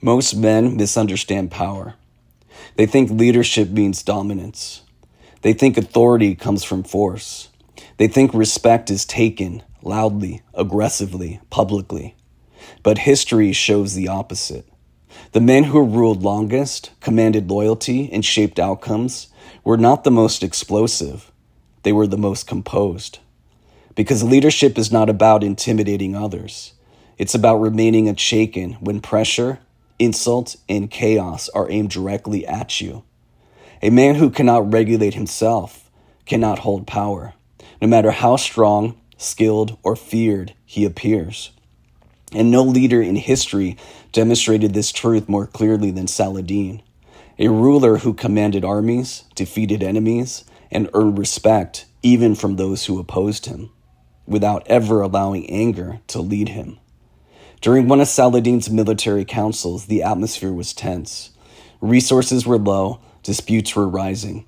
Most men misunderstand power. They think leadership means dominance. They think authority comes from force. They think respect is taken loudly, aggressively, publicly. But history shows the opposite. The men who ruled longest, commanded loyalty, and shaped outcomes were not the most explosive. They were the most composed. Because leadership is not about intimidating others. It's about remaining unshaken when pressure, insult, and chaos are aimed directly at you. A man who cannot regulate himself cannot hold power, no matter how strong, skilled, or feared he appears. And no leader in history demonstrated this truth more clearly than Saladin, a ruler who commanded armies, defeated enemies, and earned respect even from those who opposed him, without ever allowing anger to lead him. During one of Saladin's military councils, the atmosphere was tense. Resources were low, disputes were rising,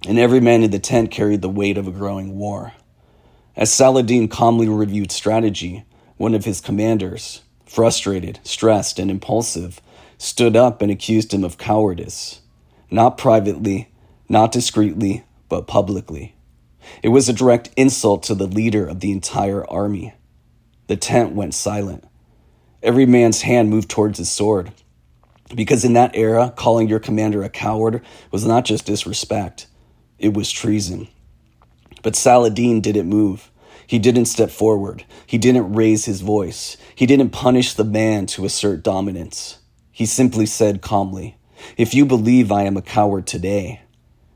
and every man in the tent carried the weight of a growing war. As Saladin calmly reviewed strategy, one of his commanders, frustrated, stressed, and impulsive, stood up and accused him of cowardice. Not privately, not discreetly, but publicly. It was a direct insult to the leader of the entire army. The tent went silent. Every man's hand moved towards his sword. Because in that era, calling your commander a coward was not just disrespect, it was treason. But Saladin didn't move. He didn't step forward. He didn't raise his voice. He didn't punish the man to assert dominance. He simply said calmly, "If you believe I am a coward today,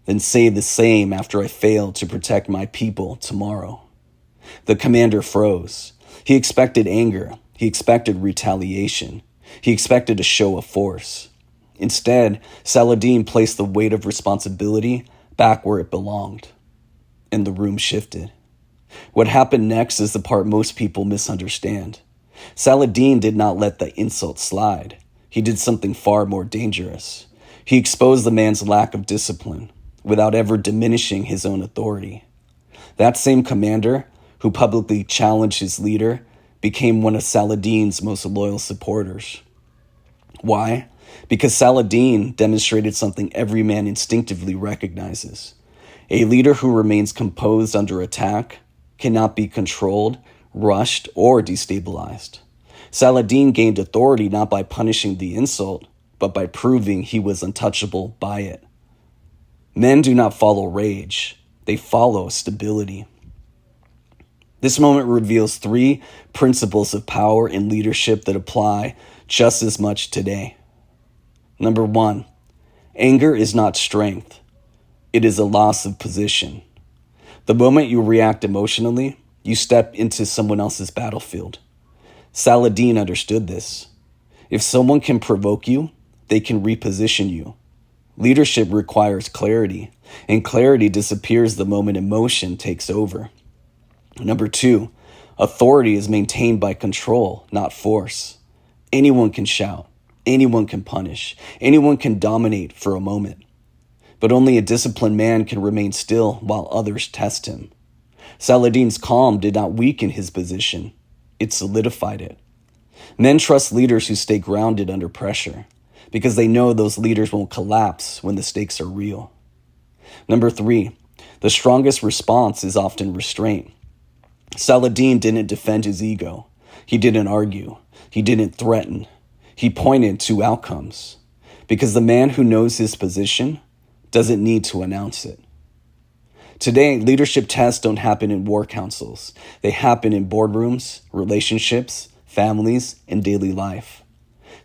then say the same after I fail to protect my people tomorrow." The commander froze. He expected anger. He expected retaliation. He expected a show of force. Instead, Saladin placed the weight of responsibility back where it belonged. And the room shifted. What happened next is the part most people misunderstand. Saladin did not let the insult slide. He did something far more dangerous. He exposed the man's lack of discipline without ever diminishing his own authority. That same commander, who publicly challenged his leader, became one of Saladin's most loyal supporters. Why? Because Saladin demonstrated something every man instinctively recognizes. A leader who remains composed under attack cannot be controlled, rushed, or destabilized. Saladin gained authority not by punishing the insult, but by proving he was untouchable by it. Men do not follow rage, they follow stability. This moment reveals three principles of power and leadership that apply just as much today. Number one, anger is not strength. It is a loss of position. The moment you react emotionally, you step into someone else's battlefield. Saladin understood this. If someone can provoke you, they can reposition you. Leadership requires clarity, and clarity disappears the moment emotion takes over. Number two, authority is maintained by control, not force. Anyone can shout, anyone can punish, anyone can dominate for a moment. But only a disciplined man can remain still while others test him. Saladin's calm did not weaken his position, it solidified it. Men trust leaders who stay grounded under pressure, because they know those leaders won't collapse when the stakes are real. Number three, the strongest response is often restraint. Saladin didn't defend his ego. He didn't argue. He didn't threaten. He pointed to outcomes. Because the man who knows his position doesn't need to announce it. Today, leadership tests don't happen in war councils. They happen in boardrooms, relationships, families, and daily life.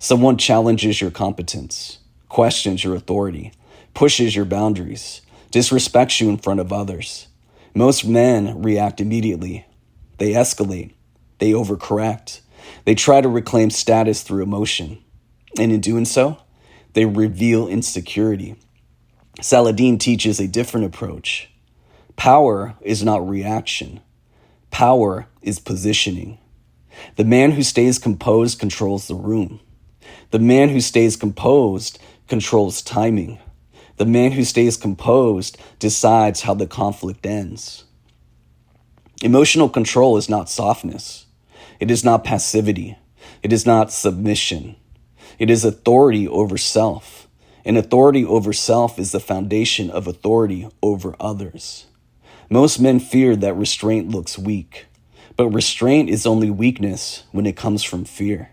Someone challenges your competence, questions your authority, pushes your boundaries, disrespects you in front of others. Most men react immediately. They escalate. They overcorrect. They try to reclaim status through emotion. And in doing so, they reveal insecurity. Saladin teaches a different approach. Power is not reaction. Power is positioning. The man who stays composed controls the room. The man who stays composed controls timing. The man who stays composed decides how the conflict ends. Emotional control is not softness. It is not passivity. It is not submission. It is authority over self, and authority over self is the foundation of authority over others. Most men fear that restraint looks weak, but restraint is only weakness when it comes from fear.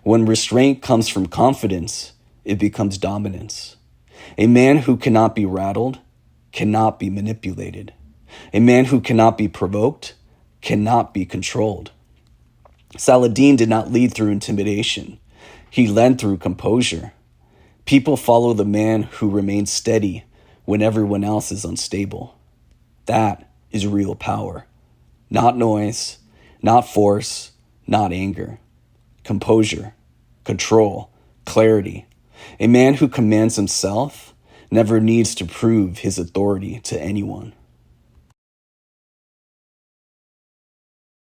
When restraint comes from confidence, it becomes dominance. A man who cannot be rattled cannot be manipulated. A man who cannot be provoked cannot be controlled. Saladin did not lead through intimidation. He led through composure. People follow the man who remains steady when everyone else is unstable. That is real power. Not noise, not force, not anger. Composure, control, clarity. A man who commands himself never needs to prove his authority to anyone.